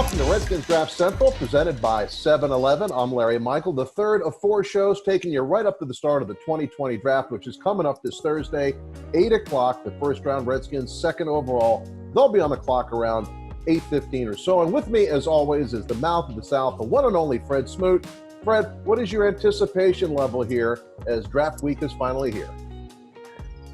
Welcome to Redskins Draft Central, presented by 7-Eleven. I'm Larry Michael, the third of four shows taking you right up to the start of the 2020 draft, which is coming up this Thursday, 8 o'clock. The first round Redskins, second overall. They'll be on the clock around 8:15 or so. And with me, as always, is the mouth of the South, the one and only Fred Smoot. Fred, what is your anticipation level here as draft week is finally here?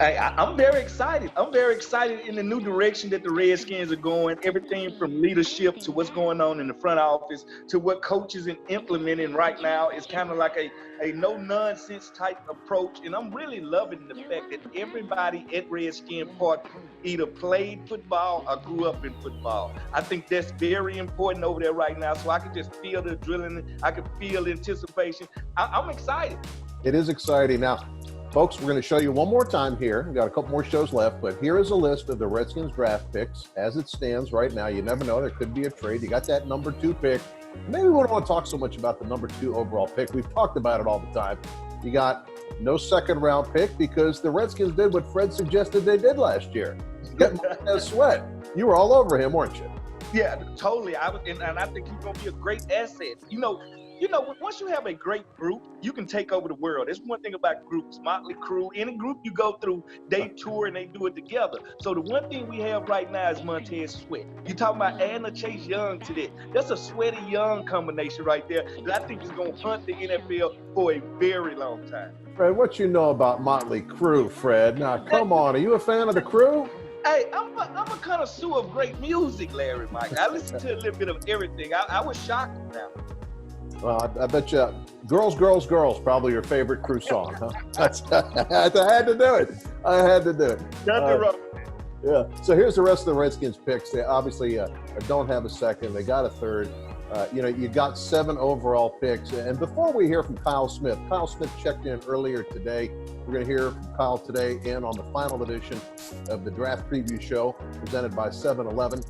I'm very excited. I'm very excited in the new direction that the Redskins are going. Everything from leadership to what's going on in the front office to what coaches are implementing right now is kind of like a no-nonsense type approach. And I'm really loving the fact that everybody at Redskin Park either played football or grew up in football. I think that's very important over there right now. So I can just feel the drilling. I can feel the anticipation. I'm excited. It is exciting. Now, folks, we're going to show you one more time here. We've got a couple more shows left, but here is a list of the Redskins draft picks as it stands right now. You never know. There could be a trade. You got that number 2 pick. Maybe we don't want to talk so much about the number 2 overall pick. We've talked about it all the time. You got no second-round pick because the Redskins did what Fred suggested they did last year. Get Montez Sweat. You were all over him, weren't you? Yeah, totally. I think he's going to be a great asset. You know, once you have a great group, you can take over the world. That's one thing about groups. Motley Crue, any group you go through, they tour and they do it together. So the one thing we have right now is Montez Sweat. You talking about adding a Chase Young to that. That's a Sweaty Young combination right there that I think is going to hunt the NFL for a very long time. Fred, what you know about Motley Crue, Fred? Now, come on. Are you a fan of the Crue? Hey, I'm a connoisseur of great music, Larry Mike. I listen to a little bit of everything. I was shocked now. Well, I bet you Girls, Girls, Girls, probably your favorite Crue song, huh? I had to do it. Nothing wrong. Yeah. So here's the rest of the Redskins picks. They obviously don't have a second. They got a third. You got 7 overall picks. And before we hear from Kyle Smith checked in earlier today. We're going to hear from Kyle today and on the final edition of the draft preview show presented by 7-Eleven.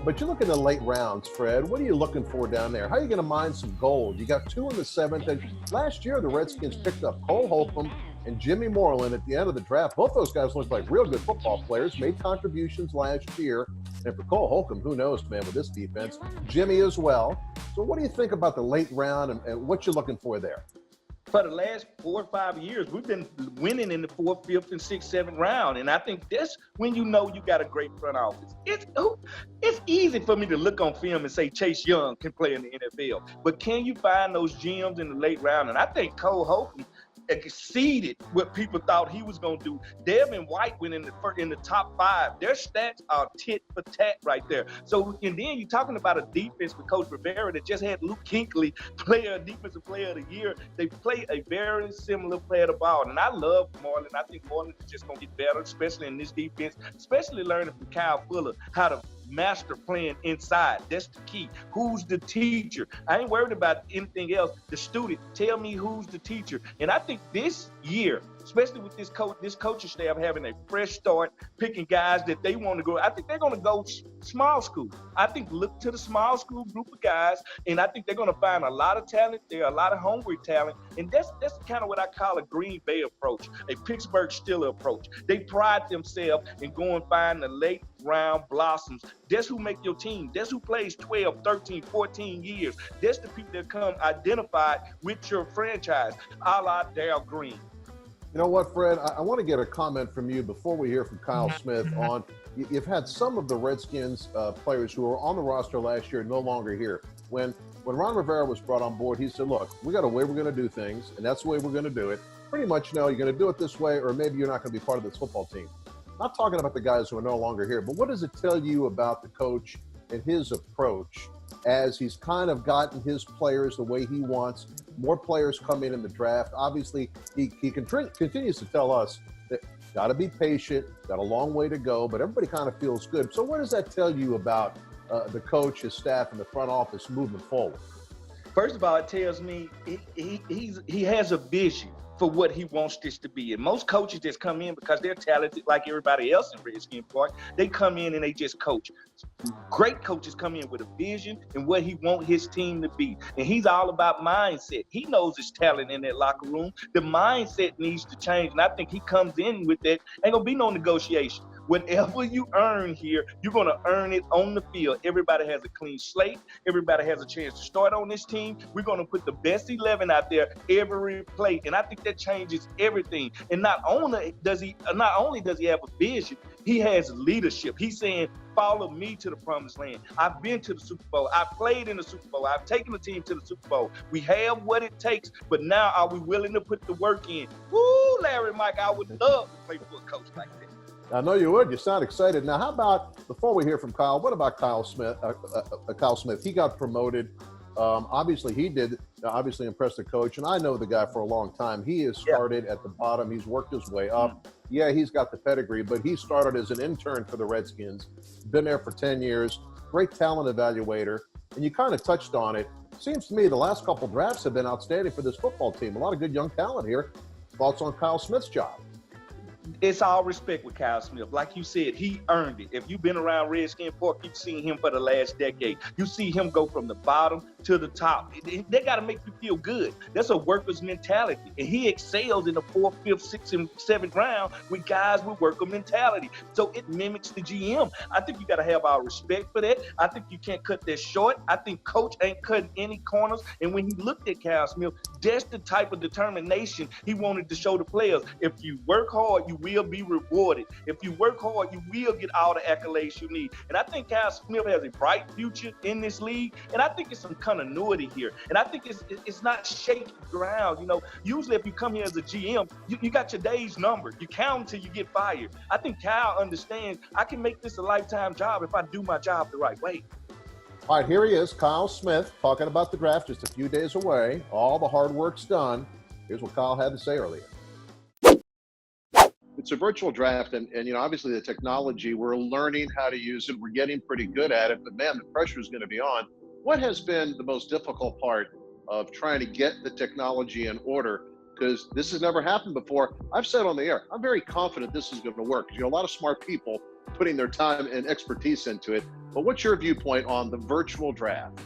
But you look at the late rounds, Fred. What are you looking for down there? How are you going to mine some gold? You got 2 in the 7th. And last year, the Redskins picked up Cole Holcomb and Jimmy Moreland at the end of the draft. Both those guys look like real good football players, made contributions last year. And for Cole Holcomb, who knows, man, with this defense. Jimmy as well. So what do you think about the late round and what you're looking for there? For the last 4 or 5 years, we've been winning in the 4th, 5th, and 6th, 7th round. And I think that's when you know you got a great front office. It's easy for me to look on film and say Chase Young can play in the NFL. But can you find those gems in the late round? And I think Cole Holcomb exceeded what people thought he was going to do. Devin White went in the top 5. Their stats are tit for tat right there. So, and then you're talking about a defense with Coach Rivera that just had Luke Kuechly defensive player of the year. They play a very similar play of the ball. And I love Moreland. I think Moreland is just going to get better, especially in this defense, especially learning from Kyle Fuller how to master playing inside. That's the key. Who's the teacher? I ain't worried about anything else. The student, tell me who's the teacher. And I think this year, especially with this coaching staff having a fresh start, picking guys that they want to go, I think they're going to go small school. I think look to the small school group of guys, and I think they're going to find a lot of talent. There are a lot of hungry talent, and that's kind of what I call a Green Bay approach, a Pittsburgh Steelers approach. They pride themselves in going find the late round blossoms. That's who make your team. That's who plays 12, 13, 14 years. That's the people that come identified with your franchise, a la Darryl Green. You know what, Fred? I want to get a comment from you before we hear from Kyle Smith on you've had some of the Redskins players who were on the roster last year no longer here. When Ron Rivera was brought on board, he said, look, we got a way we're going to do things, and that's the way we're going to do it. Pretty much, you're going to do it this way, or maybe you're not going to be part of this football team. Not talking about the guys who are no longer here, but what does it tell you about the coach and his approach as he's kind of gotten his players the way he wants? More players come in the draft. Obviously, he continues to tell us that got to be patient, got a long way to go, but everybody kind of feels good. So what does that tell you about the coach, his staff, and the front office moving forward? First of all, it tells me he has a vision for what he wants this to be. And most coaches just come in because they're talented like everybody else in Redskin Park. They come in and they just coach. Great coaches come in with a vision and what he wants his team to be. And he's all about mindset. He knows his talent in that locker room. The mindset needs to change. And I think he comes in with that. Ain't gonna be no negotiation. Whatever you earn here, you're going to earn it on the field. Everybody has a clean slate. Everybody has a chance to start on this team. We're going to put the best 11 out there every play. And I think that changes everything. And not only does he have a vision, he has leadership. He's saying, follow me to the promised land. I've been to the Super Bowl. I've played in the Super Bowl. I've taken the team to the Super Bowl. We have what it takes, but now are we willing to put the work in? Woo, Larry, Mike, I would love to play for a coach like that. I know you would. You sound excited. Now, how about, before we hear from Kyle, what about Kyle Smith? Kyle Smith, he got promoted. Obviously, he did obviously impress the coach, and I know the guy for a long time. He has started at the bottom. He's worked his way up. Yeah, he's got the pedigree, but he started as an intern for the Redskins, been there for 10 years, great talent evaluator, and you kind of touched on it. Seems to me the last couple drafts have been outstanding for this football team. A lot of good young talent here. Thoughts on Kyle Smith's job? It's all respect with Kyle Smith. Like you said, he earned it. If you've been around Redskin Park, you've seen him for the last decade. You see him go from the bottom to the top. They got to make you feel good. That's a worker's mentality. And he excels in the 4th, 5th, 6th, and 7th round with guys with worker mentality. So it mimics the GM. I think you got to have our respect for that. I think you can't cut that short. I think coach ain't cutting any corners. And when he looked at Kyle Smith, that's the type of determination he wanted to show the players. If you work hard, you will be rewarded. If you work hard, you will get all the accolades you need. And I think Kyle Smith has a bright future in this league. And I think it's some continuity here. And I think it's not shaky ground. You know, usually if you come here as a GM, you got your days numbered. You count until you get fired. I think Kyle understands I can make this a lifetime job if I do my job the right way. All right, here he is, Kyle Smith, talking about the draft just a few days away. All the hard work's done. Here's what Kyle had to say earlier. It's a virtual draft, and you know, obviously the technology, we're learning how to use it. We're getting pretty good at it, but man, the pressure is going to be on. What has been the most difficult part of trying to get the technology in order? Because this has never happened before. I've said on the air, I'm very confident this is going to work. You know, a lot of smart people putting their time and expertise into it. But what's your viewpoint on the virtual draft?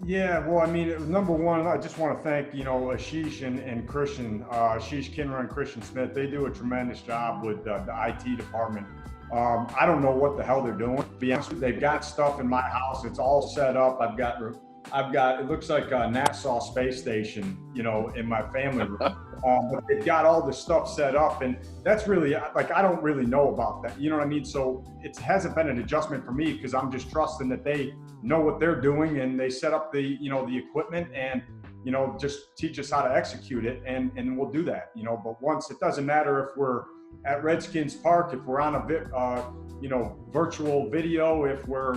Yeah, well, I mean, number one, I just want to thank, you know, Ashish and Christian, Ashish Kinra and Christian Smith. They do a tremendous job with the IT department. I don't know what the hell they're doing. To be honest with you, they've got stuff in my house. It's all set up. I've got, it looks like a NASA space station, you know, in my family room. But they've got all this stuff set up, and that's really, like, I don't really know about that. You know what I mean? So it hasn't been an adjustment for me because I'm just trusting that they know what they're doing and they set up the, you know, the equipment and, you know, just teach us how to execute it, and we'll do that, you know. But once, it doesn't matter if we're at Redskins Park, if we're on a you know, virtual video, if we're,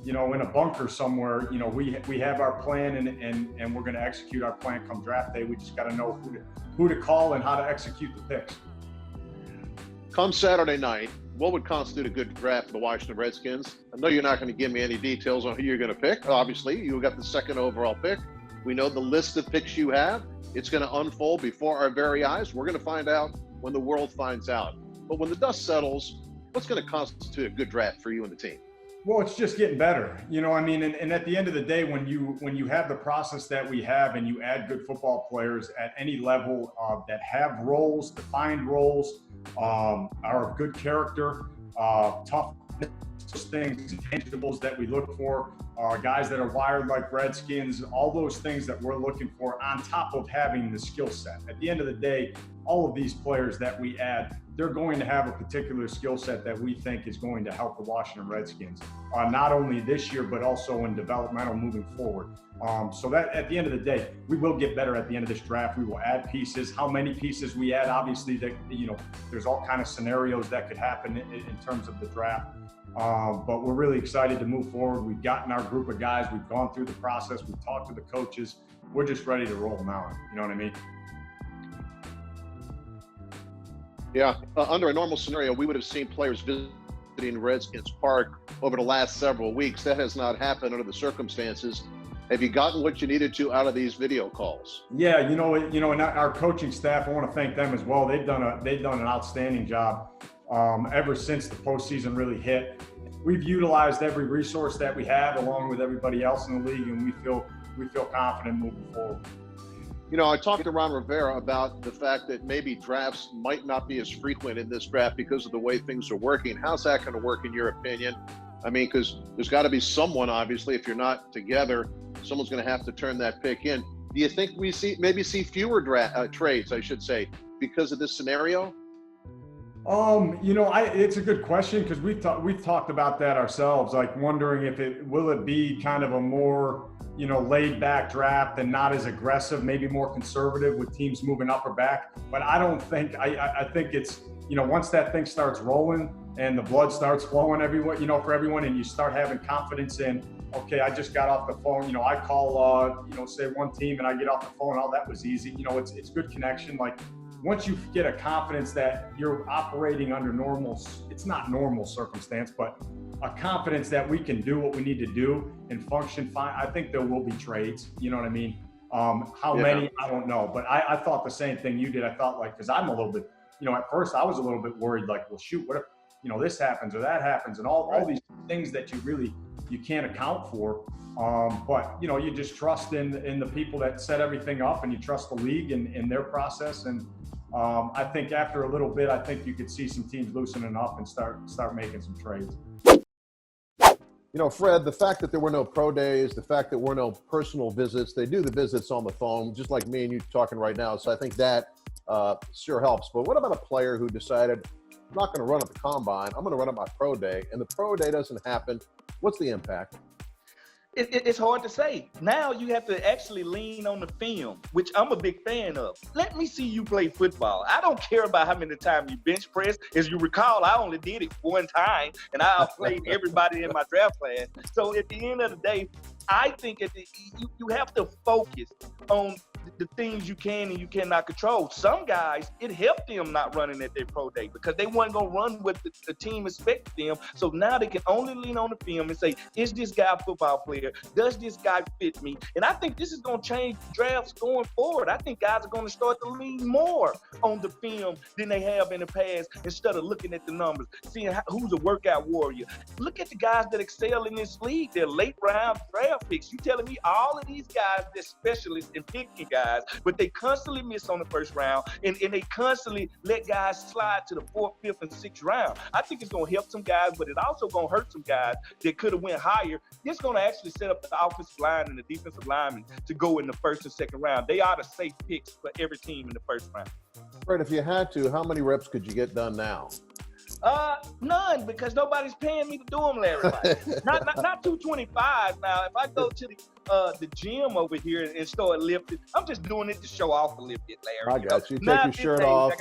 you know, in a bunker somewhere, you know, we have our plan and we're going to execute our plan come draft day. We just got to know who to call and how to execute the picks. Come Saturday night, what would constitute a good draft for the Washington Redskins? I know you're not going to give me any details on who you're going to pick. Obviously, you got the 2nd overall pick. We know the list of picks you have. It's going to unfold before our very eyes. We're going to find out when the world finds out. But when the dust settles, what's going to constitute a good draft for you and the team? Well, it's just getting better. You know, I mean, and at the end of the day, when you have the process that we have and you add good football players at any level that have roles, defined roles, are of good character, tough things, intangibles that we look for, guys that are wired like Redskins, all those things that we're looking for on top of having the skill set. At the end of the day, all of these players that we add, they're going to have a particular skill set that we think is going to help the Washington Redskins, not only this year, but also in developmental moving forward. So that at the end of the day, we will get better at the end of this draft. We will add pieces. How many pieces we add, obviously, that, you know, there's all kind of scenarios that could happen in terms of the draft. But we're really excited to move forward. We've gotten our group of guys. We've gone through the process. We've talked to the coaches. We're just ready to roll now. You know what I mean? Yeah, under a normal scenario, we would have seen players visiting Redskins Park over the last several weeks. That has not happened under the circumstances. Have you gotten what you needed to out of these video calls? Yeah, you know, and our coaching staff, I want to thank them as well. They've done an outstanding job ever since the postseason really hit. We've utilized every resource that we have, along with everybody else in the league, and we feel confident moving forward. You know, I talked to Ron Rivera about the fact that maybe drafts might not be as frequent in this draft because of the way things are working. How's that going to work in your opinion? I mean, because there's got to be someone, obviously, if you're not together, someone's going to have to turn that pick in. Do you think we see fewer trades, I should say, because of this scenario? You know, it's a good question because we've talked about that ourselves, like wondering if will it be kind of a more, you know, laid back draft and not as aggressive, maybe more conservative with teams moving up or back. But I don't think, I think it's, you know, once that thing starts rolling and the blood starts flowing everyone, you know, for everyone, and you start having confidence in, okay, I just got off the phone, you know, I call, you know, say one team and I get off the phone, oh, that was easy. You know, it's good connection. Like, once you get a confidence that you're operating under it's not normal circumstance, but a confidence that we can do what we need to do and function fine, I think there will be trades. You know what I mean? How many, I don't know. But I thought the same thing you did. I thought, like, because I'm a little bit, you know, at first I was a little bit worried, like, well, shoot, what if, you know, this happens or that happens and all these things that you can't account for. But, you know, you just trust in the people that set everything up, and you trust the league and their process. And I think after a little bit, I think you could see some teams loosening up and start making some trades. You know, Fred, the fact that there were no pro days, the fact that there were no personal visits, they do the visits on the phone, just like me and you talking right now. So I think that sure helps. But what about a player who decided, I'm not going to run at the combine, I'm going to run at my pro day, and the pro day doesn't happen? What's the impact? It's hard to say. Now you have to actually lean on the film, which I'm a big fan of. Let me see you play football. I don't care about how many times you bench press. As you recall, I only did it one time, and I outplayed everybody in my draft class. So at the end of the day, I think you have to focus on the things you can and you cannot control. Some guys, it helped them not running at their pro day because they weren't going to run what the team expected them. So now they can only lean on the film and say, is this guy a football player? Does this guy fit me? And I think this is going to change drafts going forward. I think guys are going to start to lean more on the film than they have in the past instead of looking at the numbers, seeing who's a workout warrior. Look at the guys that excel in this league. They're late round draft picks. You telling me all of these guys, they're specialists in picking guys, but they constantly miss on the first round, and they constantly let guys slide to the 4th, 5th, and 6th round. I think it's going to help some guys, but it also going to hurt some guys that could have went higher. It's going to actually set up the offensive line and the defensive linemen to go in the 1st and 2nd round. They are the safe picks for every team in the 1st round. Fred, if you had to, how many reps could you get done now? None, because nobody's paying me to do them, Larry. not 225. Now, if I go to the gym over here and start lifting, I'm just doing it to show off a little bit, Larry. I got you. Take your shirt off.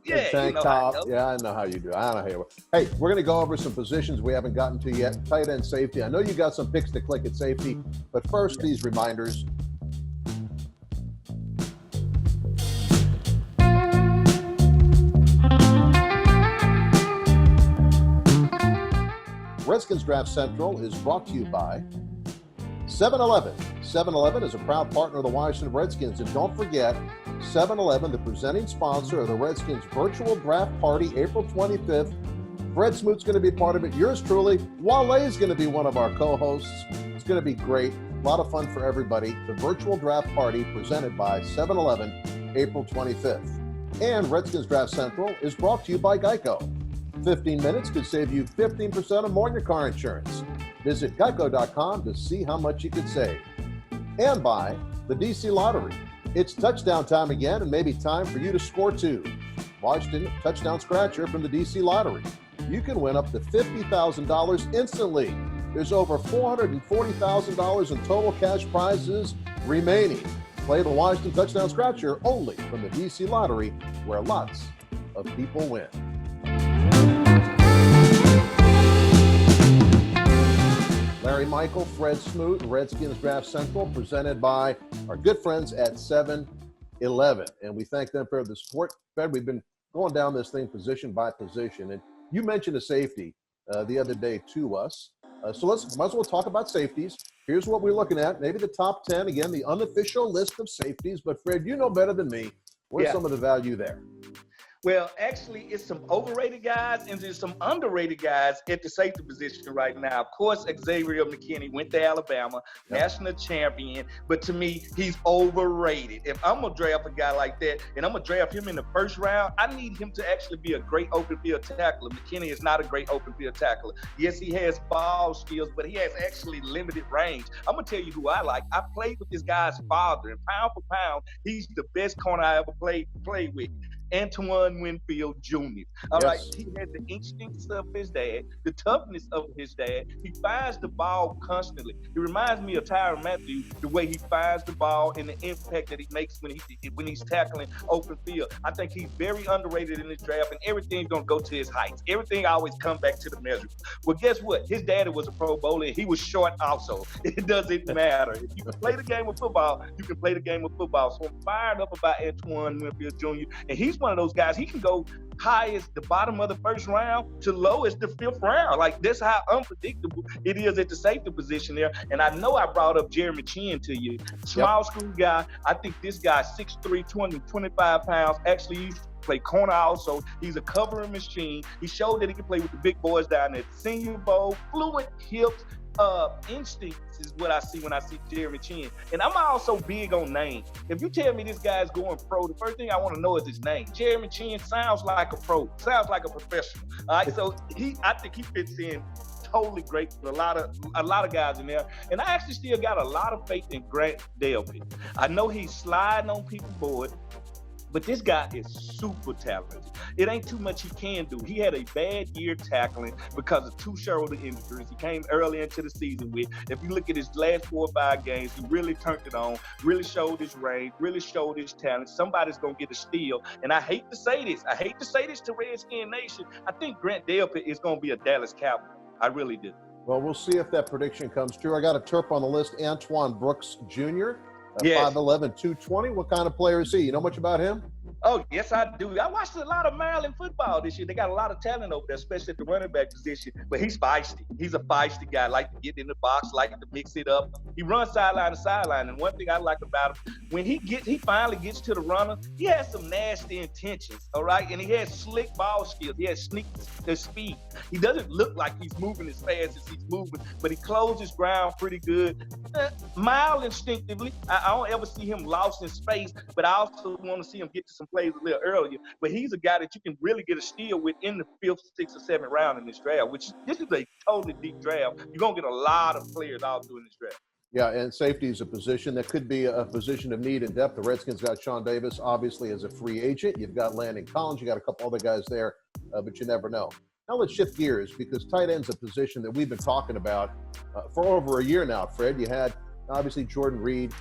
Yeah, tank top. Yeah, I know how you do. I know how you work. Hey, we're going to go over some positions we haven't gotten to yet. Tight end, safety. I know you got some picks to click at safety, but first, these reminders. Redskins Draft Central is brought to you by 7-Eleven. 7-Eleven is a proud partner of the Washington Redskins. And don't forget, 7-Eleven, the presenting sponsor of the Redskins virtual draft party, April 25th. Fred Smoot's going to be part of it. Yours truly, Wale is going to be one of our co-hosts. It's going to be great. A lot of fun for everybody. The virtual draft party presented by 7-Eleven, April 25th. And Redskins Draft Central is brought to you by Geico. 15 minutes could save you 15% or more in your car insurance. Visit geico.com to see how much you could save. And by the DC Lottery. It's touchdown time again, and maybe time for you to score too. Washington touchdown scratcher from the DC Lottery. You can win up to $50,000 instantly. There's over $440,000 in total cash prizes remaining. Play the Washington touchdown scratcher only from the DC Lottery, where lots of people win. Larry Michael, Fred Smoot, Redskins Draft Central, presented by our good friends at 7-Eleven. And we thank them for the support. Fred, we've been going down this thing position by position. And you mentioned a safety the other day to us. So might as well talk about safeties. Here's what we're looking at. Maybe the top 10, again, the unofficial list of safeties. But Fred, you know better than me. Where's some of the value there? Well, actually, it's some overrated guys and there's some underrated guys at the safety position right now. Of course, Xavier McKinney went to Alabama, national champion, but to me, he's overrated. If I'm going to draft a guy like that and I'm going to draft him in the first round, I need him to actually be a great open field tackler. McKinney is not a great open field tackler. Yes, he has ball skills, but he has actually limited range. I'm going to tell you who I like. I played with this guy's father, and pound for pound, he's the best corner I ever played with. Antoine Winfield Jr. All right, he had the instincts of his dad, the toughness of his dad. He finds the ball constantly. He reminds me of Tyrann Mathieu, the way he finds the ball and the impact that he makes when he's tackling open field. I think he's very underrated in this draft, and everything's gonna go to his heights. Everything always comes back to the measure. Well, guess what? His daddy was a Pro Bowler, and he was short also. It doesn't matter. If you can play the game of football, you can play the game of football. So I'm fired up about Antoine Winfield Jr., and he's one of those guys. He can go high as the bottom of the first round to low as the fifth round. Like, that's how unpredictable it is at the safety position there. And I know I brought up Jeremy Chin to you. Small school guy. I think this guy, 6'3", 225 pounds, actually used to play corner also. He's a covering machine. He showed that he can play with the big boys down there at the Senior Bowl. Fluid hips. Instincts is what I see when I see Jeremy Chin. And I'm also big on names. If you tell me this guy's going pro, the first thing I want to know is his name. Jeremy Chin sounds like a pro, sounds like a professional. All right, so I think he fits in totally great with a lot of guys in there. And I actually still got a lot of faith in Grant Delpit. I know he's sliding on people's board, but this guy is super talented. It ain't too much he can do. He had a bad year tackling because of 2 shoulder injuries he came early into the season with. If you look at his last 4 or 5 games, he really turned it on, really showed his range, really showed his talent. Somebody's going to get a steal. And I hate to say this. I hate to say this to Redskin Nation. I think Grant Delpit is going to be a Dallas Cowboy. I really do. Well, we'll see if that prediction comes true. I got a Terp on the list, Antoine Brooks Jr., 5'11", 220. What kind of player is he? You know much about him? Oh, yes, I do. I watched a lot of Maryland football this year. They got a lot of talent over there, especially at the running back position. But he's feisty. He's a feisty guy. Like to get in the box, like to mix it up. He runs sideline to sideline. And one thing I like about him, when he finally gets to the runner, he has some nasty intentions, all right? And he has slick ball skills. He has speed. He doesn't look like he's moving as fast as he's moving, but he closes ground pretty good. Mild instinctively. I don't ever see him lost in space, but I also want to see him get to some plays a little earlier. But he's a guy that you can really get a steal with in the 5th, 6th, or 7th round in this draft, which this is a totally deep draft. You're going to get a lot of players out doing this draft. Yeah, and safety is a position that could be a position of need and depth. The Redskins got Sean Davis, obviously, as a free agent. You've got Landon Collins. You got a couple other guys there, but you never know. Now let's shift gears, because tight end's a position that we've been talking about for over a year now, Fred. You had, obviously, Jordan Reed.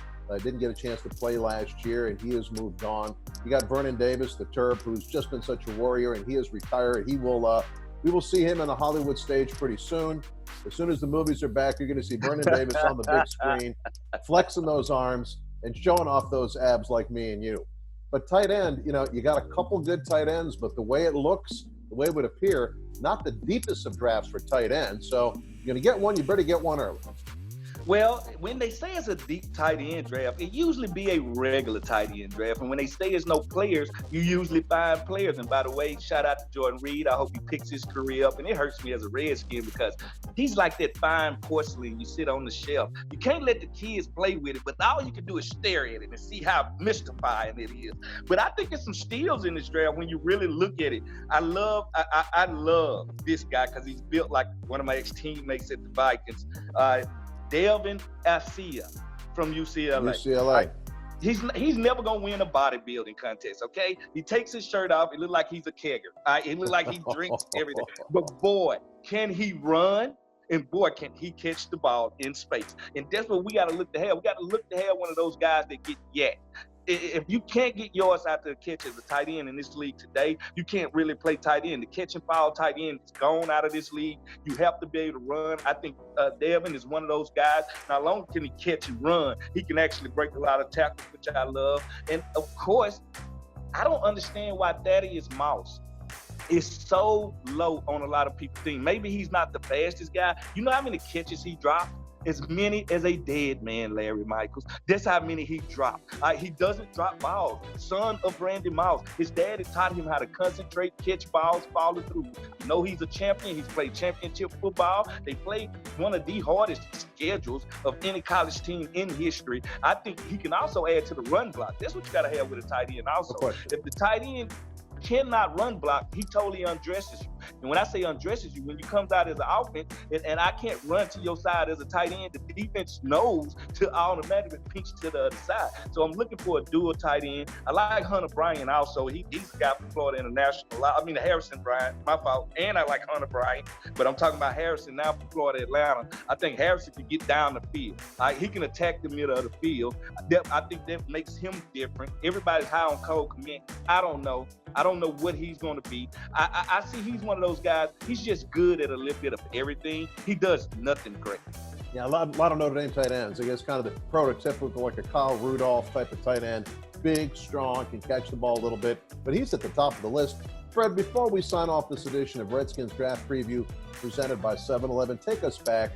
Didn't get a chance to play last year, and he has moved on. You got Vernon Davis, the Terp, who's just been such a warrior, and he has retired. We will see him on the Hollywood stage pretty soon. As soon as the movies are back, you're going to see Vernon Davis on the big screen, flexing those arms and showing off those abs like me and you. But tight end, you got a couple good tight ends, but the way it looks, the way it would appear, not the deepest of drafts for tight end. So you're going to get one, you better get one early. Well, when they say it's a deep tight end draft, it usually be a regular tight end draft. And when they say there's no players, you usually find players. And by the way, shout out to Jordan Reed. I hope he picks his career up. And it hurts me as a Redskin because he's like that fine porcelain you sit on the shelf. You can't let the kids play with it, but all you can do is stare at it and see how mystifying it is. But I think there's some steals in this draft when you really look at it. I love this guy because he's built like one of my ex-teammates at the Vikings. Delvin Asia from UCLA. He's never going to win a bodybuilding contest, okay? He takes his shirt off. It looks like he's a kegger. It looks like he drinks everything. But, boy, can he run? And, boy, can he catch the ball in space. And that's what we got to look to have. We got to look to have one of those guys that get yak. If you can't get yours out to catch as a tight end in this league today, you can't really play tight end. The catch and foul tight end is gone out of this league. You have to be able to run. I think Devin is one of those guys. Not only can he catch and run, he can actually break a lot of tackles, which I love. And, of course, I don't understand why Thaddeus Moss is so low on a lot of people's team. Maybe he's not the fastest guy. You know how many catches he dropped? as many as a dead man, Larry Michaels. That's how many he dropped. He doesn't drop balls. Son of Randy Moss. His daddy taught him how to concentrate, catch balls, follow through. You know he's a champion. He's played championship football. They play one of the hardest schedules of any college team in history. I think he can also add to the run block. That's what you got to have with a tight end also. If the tight end cannot run block, he totally undresses you. And when I say undresses you, when you comes out as an offense, and I can't run to your side as a tight end, the defense knows to automatically pinch to the other side. So I'm looking for a dual tight end. I like Hunter Bryant also. He's a guy from Florida International. I mean, Harrison Bryant, my fault. And I like Hunter Bryant, but I'm talking about Harrison now from Florida Atlanta. I think Harrison can get down the field. He can attack the middle of the field. I think that makes him different. Everybody's high on Cole Kmet. I don't know what he's going to be. I see he's one of those guys. He's just good at a little bit of everything. He does nothing great. Yeah, a lot of Notre Dame tight ends. I guess kind of the prototypical, like a Kyle Rudolph type of tight end. Big, strong, can catch the ball a little bit, but he's at the top of the list. Fred, before we sign off this edition of Redskins Draft Preview presented by 7-Eleven, take us back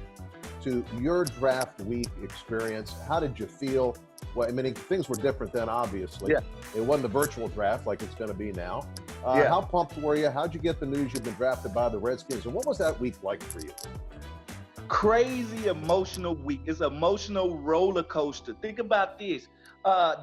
to your draft week experience. How did you feel? Well, I mean, things were different then, obviously. Yeah. It wasn't a virtual draft like it's going to be now. Yeah. How pumped were you? How'd you get the news you've been drafted by the Redskins? And what was that week like for you? Crazy emotional week. It's an emotional roller coaster. Think about this.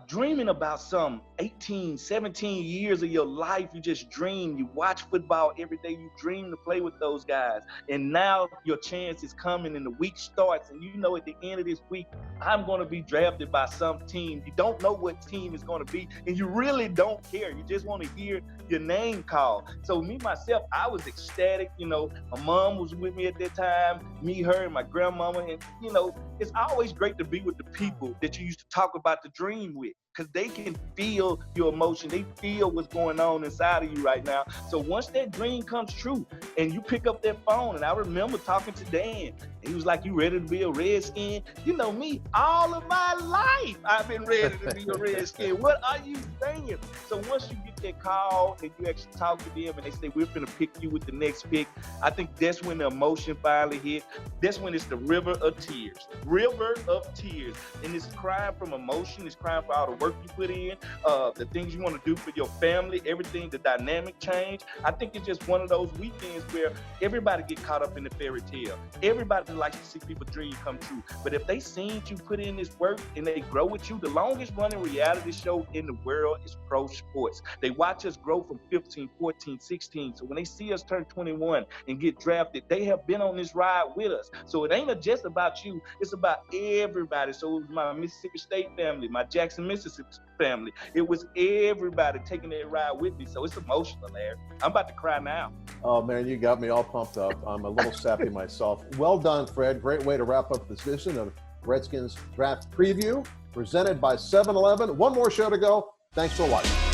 Dreaming about some 18, 17 years of your life, you just dream. You watch football every day. You dream to play with those guys. And now your chance is coming and the week starts. And you know at the end of this week, I'm going to be drafted by some team. You don't know what team it's going to be. And you really don't care. You just want to hear your name called. So me, myself, I was ecstatic. You know, my mom was with me at that time, me, her, and my grandmama. And, you know, it's always great to be with the people that you used to talk about the dream with, because they can feel your emotion. They feel what's going on inside of you right now. So once that dream comes true and you pick up that phone, and I remember talking to Dan, and he was like, "You ready to be a Redskin?" You know me, all of my life I've been ready to be a Redskin. What are you saying? So once you get that call and you actually talk to them and they say, "We're going to pick you with the next pick," I think that's when the emotion finally hit. That's when it's the river of tears. River of tears. And it's crying from emotion. It's crying for all the work you put in, the things you want to do for your family, everything, the dynamic change. I think it's just one of those weekends where everybody get caught up in the fairy tale. Everybody likes to see people's dreams come true. But if they seen you put in this work and they grow with you, the longest running reality show in the world is pro sports. They watch us grow from 15, 14, 16. So when they see us turn 21 and get drafted, they have been on this ride with us. So it ain't just about you, it's about everybody. So it was my Mississippi State family, my Jackson, Mississippi family. It was everybody taking that ride with me. So it's emotional, Larry. I'm about to cry now. Oh, man, you got me all pumped up. I'm a little sappy myself. Well done, Fred. Great way to wrap up this edition of Redskins Draft Preview presented by 7-Eleven. One more show to go. Thanks for watching.